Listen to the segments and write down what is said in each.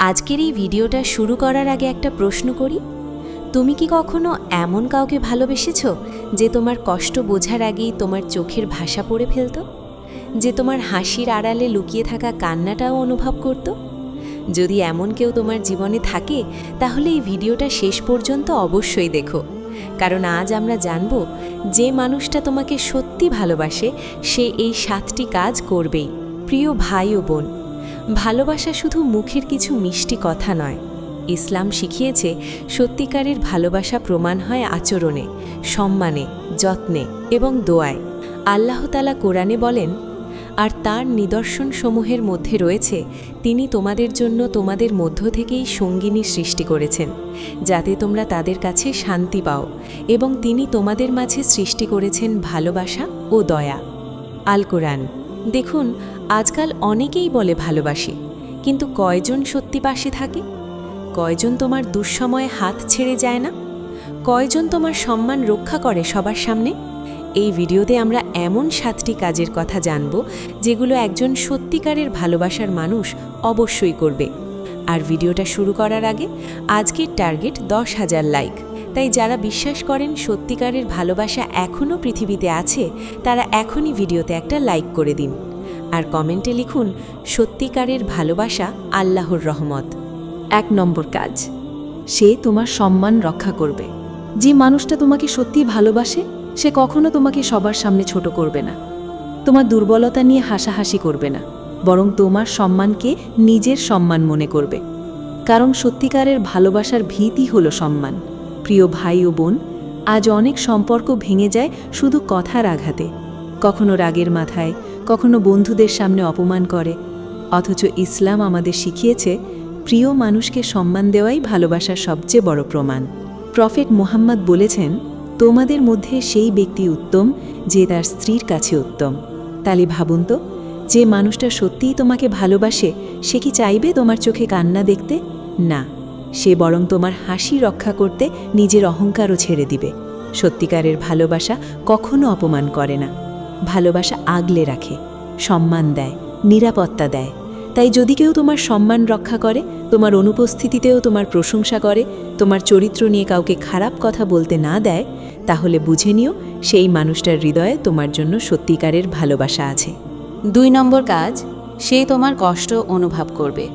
আজকের এই ভিডিওটা শুরু করার আগে একটা প্রশ্ন করি। তুমি কি কখনো এমন কাউকে ভালোবেসেছো যে তোমার কষ্ট বোঝার আগেই তোমার চোখের ভাষা পড়ে ফেলতো, যে তোমার হাসির আড়ালে লুকিয়ে থাকা কান্নাটাও অনুভব করত? যদি এমন কেউ তোমার জীবনে থাকে তাহলে এই ভিডিওটা শেষ পর্যন্ত অবশ্যই দেখো, কারণ আজ আমরা জানব যে মানুষটা তোমাকে সত্যি ভালোবাসে সে এই 7টি কাজ করবেই। প্রিয় ভাই ও বোন, ভালোবাসা শুধু মুখের কিছু মিষ্টি কথা নয়। ইসলাম শিখিয়েছে সত্যিকারের ভালোবাসা প্রমাণ হয় আচরণে, সম্মানে, যত্নে এবং দোয়ায়। আল্লাহ তাআলা কোরআনে বলেন, আর তার নিদর্শনসমূহের মধ্যে রয়েছে তিনি তোমাদের জন্য তোমাদের মধ্য থেকেই সঙ্গিনী সৃষ্টি করেছেন, যাতে তোমরা তাদের কাছে শান্তি পাও, এবং তিনি তোমাদের মাঝে সৃষ্টি করেছেন ভালোবাসা ও দয়া। আল কোরআন। দেখুন, আজকাল অনেকেই বলে ভালোবাসি, কিন্তু কয়জন সত্যি পাশে থাকে? কয়জন তোমার দুঃসময়ে হাত ছেড়ে যায় না? কয়জন তোমার সম্মান রক্ষা করে সবার সামনে? এই ভিডিওতে আমরা এমন 7টি কাজের কথা জানব যেগুলো একজন সত্যিকারের ভালোবাসার মানুষ অবশ্যই করবে। আর ভিডিওটা শুরু করার আগে আজকের টার্গেট 10,000 লাইক। তাই যারা বিশ্বাস করেন সত্যিকারের ভালোবাসা এখনও পৃথিবীতে আছে তারা এখনই ভিডিওতে একটা লাইক করে দিন, আর কমেন্টে লিখুন সত্যিকারের ভালোবাসা আল্লাহর রহমত। 1 নম্বর কাজ, সে তোমার সম্মান রক্ষা করবে। যে মানুষটা তোমাকে সত্যি ভালোবাসে সে কখনো তোমাকে সবার সামনে ছোট করবে না, তোমার দুর্বলতা নিয়ে হাসাহাসি করবে না, বরং তোমার সম্মানকে নিজের সম্মান মনে করবে। কারণ সত্যিকারের ভালোবাসার ভিতই হলো সম্মান। প্রিয় ভাই ও বোন, আজ অনেক সম্পর্ক ভেঙে যায় শুধু কথার আঘাতে, কখনো রাগের মাথায়, কখনো বন্ধুদের সামনে অপমান করে। অথচ ইসলাম আমাদের শিখিয়েছে প্রিয় মানুষকে সম্মান দেওয়াই ভালোবাসার সবচেয়ে বড় প্রমাণ। প্রফেট মুহাম্মদ বলেছেন, তোমাদের মধ্যে সেই ব্যক্তি উত্তম যে তার স্ত্রীর কাছে উত্তম। তাহলে ভাবুন তো, যে মানুষটা সত্যিই তোমাকে ভালোবাসে সে কি চাইবে তোমার চোখে কান্না দেখতে? না, সে বরং তোমার হাসি রক্ষা করতে নিজের অহংকারও ছেড়ে দিবে। সত্যিকারের ভালোবাসা কখনো অপমান করে না, ভালোবাসা আগলে রাখে, সম্মান দেয়, নিরাপত্তা দেয়। তাই যদি কেউ তোমার সম্মান রক্ষা করে, তোমার অনুপস্থিতিতেও তোমার প্রশংসা করে, তোমার চরিত্র নিয়ে কাউকে খারাপ কথা বলতে না দেয়, তাহলে বুঝে নিও সেই মানুষটার হৃদয়ে তোমার জন্য সত্যিকারের ভালোবাসা আছে। 2 নম্বর কাজ, সে তোমার কষ্ট অনুভব করবে।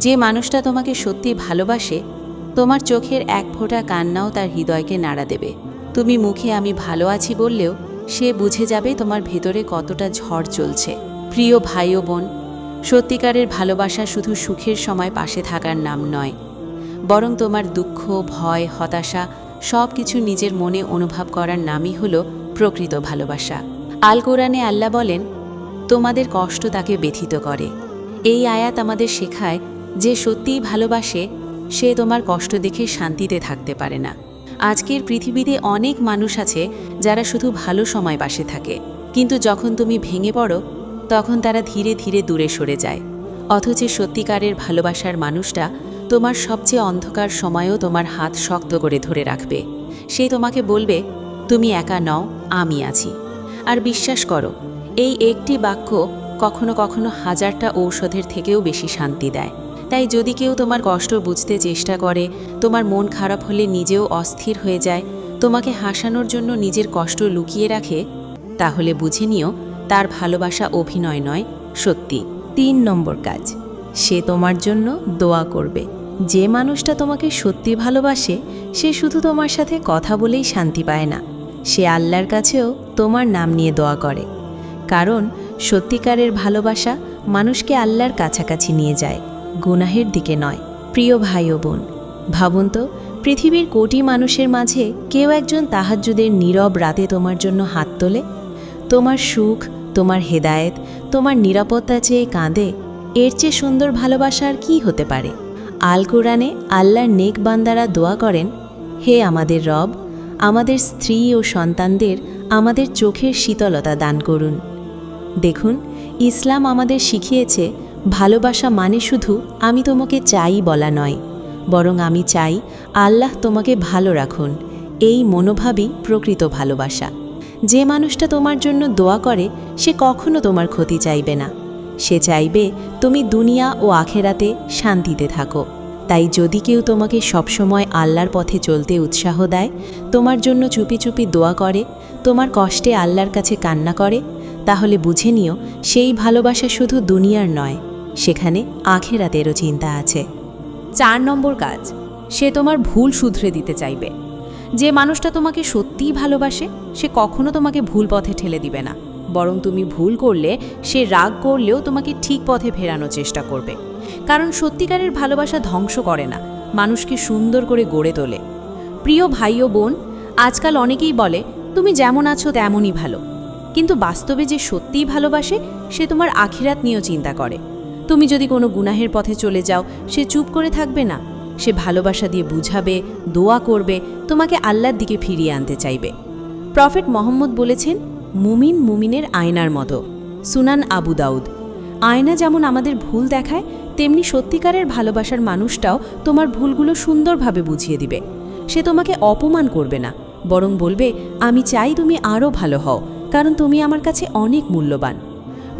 যে মানুষটা তোমাকে সত্যি ভালোবাসে তোমার চোখের এক ফোঁটা কান্নাও তার হৃদয়কে নাড়া দেবে। তুমি মুখে আমি ভালো আছি বললেও সে বুঝে যাবে তোমার ভেতরে কতটা ঝড় চলছে। প্রিয় ভাই ও বোন, সত্যিকারের ভালোবাসা শুধু সুখের সময় পাশে থাকার নাম নয়, বরং তোমার দুঃখ, ভয়, হতাশা সব কিছু নিজের মনে অনুভব করার নামই হলো প্রকৃত ভালোবাসা। আল কোরআনে আল্লাহ বলেন, তোমাদের কষ্ট তাকে ব্যথিত করে। এই আয়াত আমাদের শেখায় যে সত্যিই ভালোবাসে সে তোমার কষ্ট দেখে শান্তিতে থাকতে পারে না। আজকের পৃথিবীতে অনেক মানুষ আছে যারা শুধু ভালো সময় পাশে থাকে, কিন্তু যখন তুমি ভেঙে পড়ো তখন তারা ধীরে ধীরে দূরে সরে যায়। অথচ সত্যিকারের ভালোবাসার মানুষটা তোমার সবচেয়ে অন্ধকার সময়েও তোমার হাত শক্ত করে ধরে রাখবে। সে তোমাকে বলবে, তুমি একা নও, আমি আছি। আর বিশ্বাস করো, এই একটি বাক্য কখনো কখনো 1000টা ঔষধের থেকেও বেশি শান্তি দেয়। তাই যদি কেউ তোমার কষ্ট বুঝতে চেষ্টা করে, তোমার মন খারাপ হলে নিজেও অস্থির হয়ে যায়, তোমাকে হাসানোর জন্য নিজের কষ্ট লুকিয়ে রাখে, তাহলে বুঝে নিও তার ভালোবাসা অভিনয় নয়, সত্যি। 3 নম্বর কাজ, সে তোমার জন্য দোয়া করবে। যে মানুষটা তোমাকে সত্যি ভালোবাসে সে শুধু তোমার সাথে কথা বলেই শান্তি পায় না, সে আল্লাহর কাছেও তোমার নাম নিয়ে দোয়া করে। কারণ সত্যিকারের ভালোবাসা মানুষকে আল্লাহর কাছাকাছি নিয়ে যায়, গুনাহের দিকে নয়। প্রিয় ভাই ও বোন, ভাবুন তো, পৃথিবীর কোটি মানুষের মাঝে কেউ একজন তাহাজ্জুদের নীরব রাতে তোমার জন্য হাত তোলে? তোমার সুখ, তোমার হেদায়েত, তোমার নিরাপত্তা চেয়ে কাঁদে? এর চেয়ে সুন্দর ভালোবাসা আর কী হতে পারে? আল কোরআনে আল্লাহর নেক বান্দারা দোয়া করেন, হে আমাদের রব, আমাদের স্ত্রী ও সন্তানদের আমাদের চোখের শীতলতা দান করুন। দেখুন, ইসলাম আমাদের শিখিয়েছে ভালোবাসা মানে শুধু আমি তোমাকে চাই বলা নয়, বরং আমি চাই আল্লাহ তোমাকে ভালো রাখুন। এই মনোভাবই প্রকৃত ভালোবাসা। যে মানুষটা তোমার জন্য দোয়া করে সে কখনো তোমার ক্ষতি চাইবে না, সে চাইবে তুমি দুনিয়া ও আখেরাতে শান্তিতে থাকো। তাই যদি কেউ তোমাকে সবসময় আল্লাহর পথে চলতে উৎসাহ দেয়, তোমার জন্য চুপি চুপি দোয়া করে, তোমার কষ্টে আল্লাহর কাছে কান্না করে, তাহলে বুঝে নিও সেই ভালোবাসা শুধু দুনিয়ার নয়, সেখানে আখেরাতেরও চিন্তা আছে। 4 নম্বর কাজ, সে তোমার ভুল শুধরে দিতে চাইবে। যে মানুষটা তোমাকে সত্যিই ভালোবাসে সে কখনো তোমাকে ভুল পথে ঠেলে দিবে না, বরং তুমি ভুল করলে সে রাগ করলেও তোমাকে ঠিক পথে ফেরানোর চেষ্টা করবে। কারণ সত্যিকারের ভালোবাসা ধ্বংস করে না, মানুষকে সুন্দর করে গড়ে তোলে। প্রিয় ভাই ও বোন, আজকাল অনেকেই বলে তুমি যেমন আছো তেমনই ভালো, কিন্তু বাস্তবে যে সত্যিই ভালোবাসে সে তোমার আখিরাত নিয়েও চিন্তা করে। তুমি যদি কোনো গুনাহের পথে চলে যাও, সে চুপ করে থাকবে না, সে ভালোবাসা দিয়ে বুঝাবে, দোয়া করবে, তোমাকে আল্লাহর দিকে ফিরিয়ে আনতে চাইবে। প্রফেট মোহাম্মদ বলেছেন, মুমিন মুমিনের আয়নার মতো। সুনান আবু দাউদ। আয়না যেমন আমাদের ভুল দেখায়, তেমনি সত্যিকারের ভালোবাসার মানুষটাও তোমার ভুলগুলো সুন্দরভাবে বুঝিয়ে দিবে। সে তোমাকে অপমান করবে না, বরং বলবে, আমি চাই তুমি আরও ভালো হও, কারণ তুমি আমার কাছে অনেক মূল্যবান।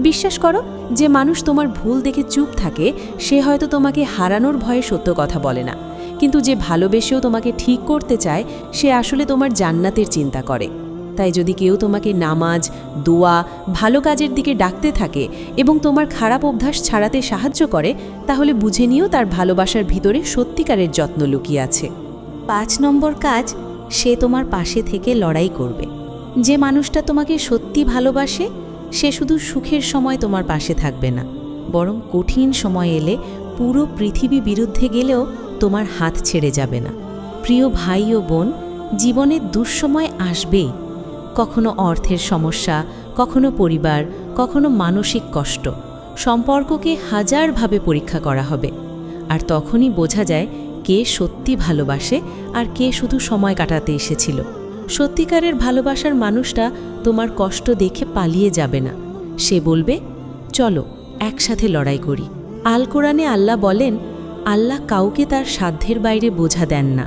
বিশ্বাস করো, যে মানুষ তোমার ভুল দেখে চুপ থাকে সে হয়তো তোমাকে হারানোর ভয়ে সত্য কথা বলে না, কিন্তু যে ভালোবেসেও তোমাকে ঠিক করতে চায় সে আসলে তোমার জান্নাতের চিন্তা করে। তাই যদি কেউ তোমাকে নামাজ, দোয়া, ভালো কাজের দিকে ডাকতে থাকে এবং তোমার খারাপ অভ্যাস ছাড়াতে সাহায্য করে, তাহলে বুঝে নিও তার ভালোবাসার ভিতরে সত্যিকারের যত্ন লুকিয়ে আছে। 5 নম্বর কাজ, সে তোমার পাশে থেকে লড়াই করবে। যে মানুষটা তোমাকে সত্যি ভালোবাসে সে শুধু সুখের সময় তোমার পাশে থাকবে না, বরং কঠিন সময় এলে পুরো পৃথিবী বিরুদ্ধে গেলেও তোমার হাত ছেড়ে যাবে না। প্রিয় ভাই ও বোন, জীবনে দুঃসময় আসবেই। কখনো অর্থের সমস্যা, কখনো পরিবার, কখনো মানসিক কষ্ট। সম্পর্ককে হাজারভাবে পরীক্ষা করা হবে, আর তখনই বোঝা যায় কে সত্যি ভালোবাসে আর কে শুধু সময় কাটাতে এসেছিল। সত্যিকারের ভালোবাসার মানুষটা তোমার কষ্ট দেখে পালিয়ে যাবে না, সে বলবে, চলো একসাথে লড়াই করি। আল কোরআনে আল্লাহ বলেন, আল্লাহ কাউকে তার সাধ্যের বাইরে বোঝা দেন না।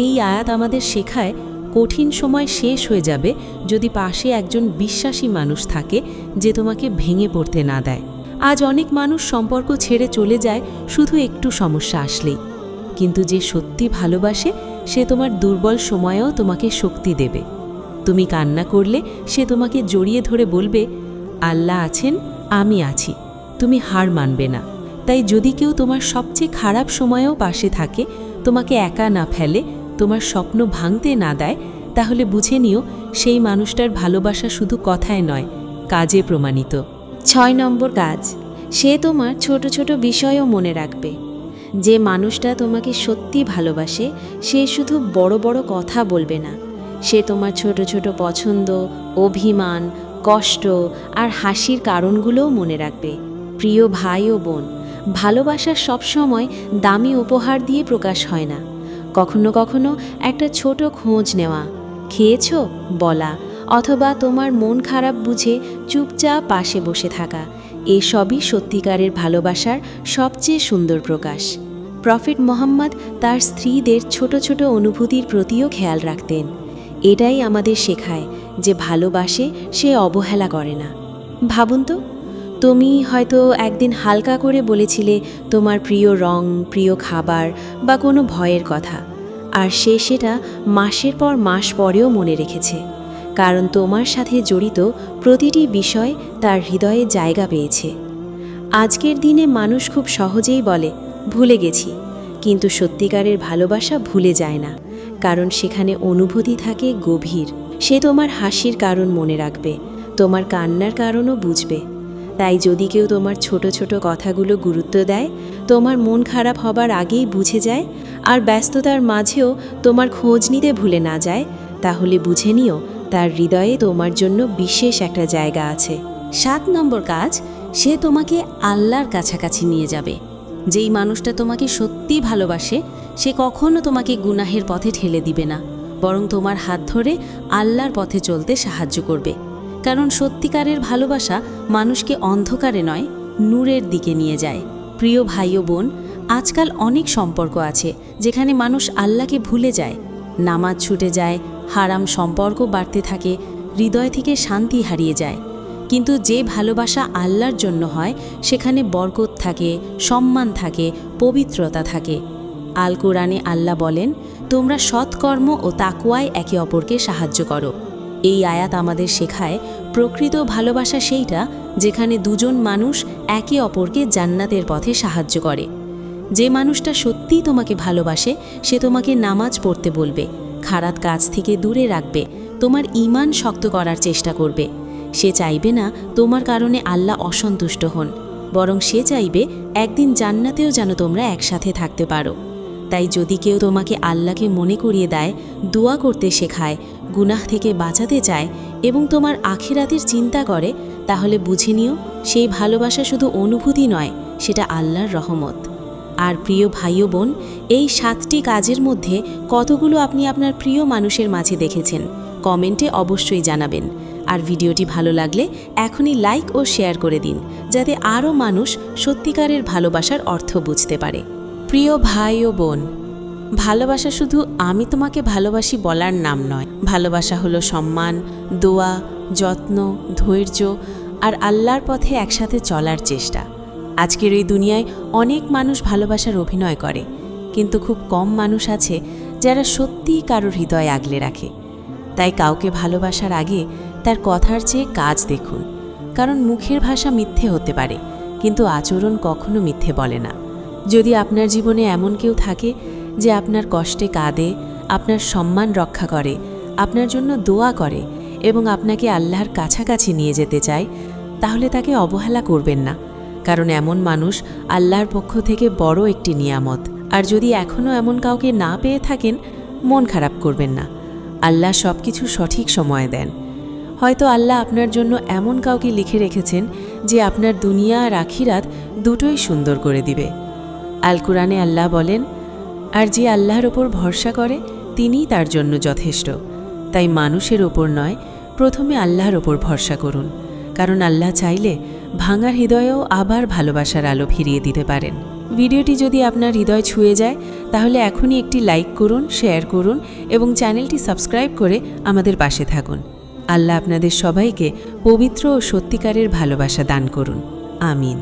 এই আয়াত আমাদের শেখায় কঠিন সময় শেষ হয়ে যাবে যদি পাশে একজন বিশ্বাসী মানুষ থাকে যে তোমাকে ভেঙে পড়তে না দেয়। আজ অনেক মানুষ সম্পর্ক ছেড়ে চলে যায় শুধু একটু সমস্যা আসলেই, কিন্তু যে সত্যি ভালোবাসে সে তোমার দুর্বল সময়েও তোমাকে শক্তি দেবে। তুমি কান্না করলে সে তোমাকে জড়িয়ে ধরে বলবে, আল্লাহ আছেন, আমি আছি, তুমি হার মানবে না। তাই যদি কেউ তোমার সবচেয়ে খারাপ সময়েও পাশে থাকে, তোমাকে একা না ফেলে, তোমার স্বপ্ন ভাঙতে না দেয়, তাহলে বুঝে নিও সেই মানুষটার ভালোবাসা শুধু কথায় নয়, কাজে প্রমাণিত। 6 নম্বর কাজ, সে তোমার ছোট ছোট বিষয়ও মনে রাখবে। যে মানুষটা তোমাকে সত্যি ভালোবাসে সে শুধু বড় বড় কথা বলবে না, সে তোমার ছোট ছোট পছন্দ, অভিমান, কষ্ট আর হাসির কারণগুলোও মনে রাখবে। প্রিয় ভাই ও বোন, ভালোবাসা সবসময় দামি উপহার দিয়ে প্রকাশ হয় না। কখনো কখনো একটা ছোট খোঁজ নেওয়া, খেয়েছো বলা, অথবা তোমার মন খারাপ বুঝে চুপচাপ পাশে বসে থাকা, এসবই সত্যিকারের ভালোবাসার সবচেয়ে সুন্দর প্রকাশ। প্রফেট মোহাম্মদ তার স্ত্রীদের ছোট ছোট অনুভূতির প্রতিও খেয়াল রাখতেন। এটাই আমাদের শেখায় যে ভালোবাসে সে অবহেলা করে না। ভাবুন তো, তুমি হয়তো একদিন হালকা করে বলেছিলে তোমার প্রিয় রং, প্রিয় খাবার বা কোনো ভয়ের কথা, আর সে সেটা মাসের পর মাস পরেও মনে রেখেছে, কারণ তোমার সাথে জড়িত প্রতিটি বিষয় তার হৃদয়ে জায়গা পেয়েছে। আজকের দিনে মানুষ খুব সহজেই বলে ভুলে গেছি, কিন্তু সত্যিকারের ভালোবাসা ভুলে যায় না, কারণ সেখানে অনুভূতি থাকে গভীর। সে তোমার হাসির কারণ মনে রাখবে, তোমার কান্নার কারণও বুঝবে। তাই যদি কেউ তোমার ছোট ছোট কথাগুলো গুরুত্ব দেয়, তোমার মন খারাপ হবার আগেই বুঝে যায়, আর ব্যস্ততার মাঝেও তোমার খোঁজ নিতে ভুলে না যায়, তাহলে বুঝে নিও তার হৃদয়ে তোমার জন্য বিশেষ একটা জায়গা আছে। 7 নম্বর কাজ, সে তোমাকে আল্লাহর কাছাকাছি নিয়ে যাবে। যেই মানুষটা তোমাকে সত্যি ভালোবাসে সে কখনো তোমাকে গুনাহের পথে ঠেলে দিবে না, বরং তোমার হাত ধরে আল্লাহর পথে চলতে সাহায্য করবে। কারণ সত্যিকারের ভালোবাসা মানুষকে অন্ধকারে নয়, নূরের দিকে নিয়ে যায়। প্রিয় ভাই ও বোন, আজকাল অনেক সম্পর্ক আছে যেখানে মানুষ আল্লাহকে ভুলে যায়, নামাজ ছুটে যায়, হারাম সম্পর্ক বাড়তে থাকে, হৃদয় থেকে শান্তি হারিয়ে যায়। কিন্তু যে ভালোবাসা আল্লাহর জন্য হয় সেখানে বরকত থাকে, সম্মান থাকে, পবিত্রতা থাকে। আল কোরআনে আল্লাহ বলেন, তোমরা সৎকর্ম ও তাকওয়ায় একে অপরকে সাহায্য করো। এই আয়াত আমাদের শেখায় প্রকৃত ভালোবাসা সেইটা যেখানে দুজন মানুষ একে অপরকে জান্নাতের পথে সাহায্য করে। যে মানুষটা সত্যিই তোমাকে ভালোবাসে সে তোমাকে নামাজ পড়তে বলবে, খারাপ কাজ থেকে দূরে রাখবে, তোমার ঈমান শক্ত করার চেষ্টা করবে। সে চাইবে না তোমার কারণে আল্লাহ অসন্তুষ্ট হন, বরং সে চাইবে একদিন জান্নাতেও যেন তোমরা একসাথে থাকতে পারো। তাই যদি কেউ তোমাকে আল্লাহকে মনে করিয়ে দেয়, দোয়া করতে শেখায়, গুনাহ থেকে বাঁচাতে চায় এবং তোমার আখিরাতের চিন্তা করে, তাহলে বুঝে নিও সেই ভালোবাসা শুধু অনুভূতি নয়, সেটা আল্লাহর রহমত। আর প্রিয় ভাই ও বোন, এই 7টি কাজের মধ্যে কতগুলো আপনি আপনার প্রিয় মানুষের মাঝে দেখেছেন কমেন্টে অবশ্যই জানাবেন। আর ভিডিওটি ভালো লাগলে এখনই লাইক ও শেয়ার করে দিন, যাতে আরও মানুষ সত্যিকারের ভালোবাসার অর্থ বুঝতে পারে। প্রিয় ভাই ও বোন, ভালোবাসা শুধু আমি তোমাকে ভালোবাসি বলার নাম নয়। ভালোবাসা হলো সম্মান, দোয়া, যত্ন, ধৈর্য আর আল্লাহর পথে একসাথে চলার চেষ্টা। আজকের এই দুনিয়ায় অনেক মানুষ ভালোবাসার অভিনয় করে, কিন্তু খুব কম মানুষ আছে যারা সত্যিই কারোর হৃদয় আগলে রাখে। তাই কাউকে ভালোবাসার আগে তার কথার চেয়ে কাজ দেখুন, কারণ মুখের ভাষা মিথ্যে হতে পারে, কিন্তু আচরণ কখনো মিথ্যে বলে না। যদি আপনার জীবনে এমন কেউ থাকে যে আপনার কষ্টে কাঁদে, আপনার সম্মান রক্ষা করে, আপনার জন্য দোয়া করে এবং আপনাকে আল্লাহর কাছাকাছি নিয়ে যেতে চায়, তাহলে তাকে অবহেলা করবেন না, কারণ এমন মানুষ আল্লাহর পক্ষ থেকে বড় একটি নিয়ামত। আর যদি এখনও এমন কাউকে না পেয়ে থাকেন, মন খারাপ করবেন না। আল্লাহ সব কিছু সঠিক সময়ে দেন। হয়তো আল্লাহ আপনার জন্য এমন কাউকে লিখে রেখেছেন যে আপনার দুনিয়া আর আখিরাত দুটোই সুন্দর করে দিবে। আল কোরআনে আল্লাহ বলেন, আর যে আল্লাহর ওপর ভরসা করে তিনিই তার জন্য যথেষ্ট। তাই মানুষের ওপর নয়, প্রথমে আল্লাহর ওপর ভরসা করুন, কারণ আল্লাহ চাইলে ভাঙা হৃদয়েও আবার ভালোবাসার আলো ফিরিয়ে দিতে পারেন। ভিডিওটি যদি আপনার হৃদয় ছুঁয়ে যায়, তাহলে এখনই একটি লাইক করুন, শেয়ার করুন এবং চ্যানেলটি সাবস্ক্রাইব করে আমাদের পাশে থাকুন। আল্লাহ আপনাদের সবাইকে পবিত্র ও সত্যিকারের ভালোবাসা দান করুন। আমিন।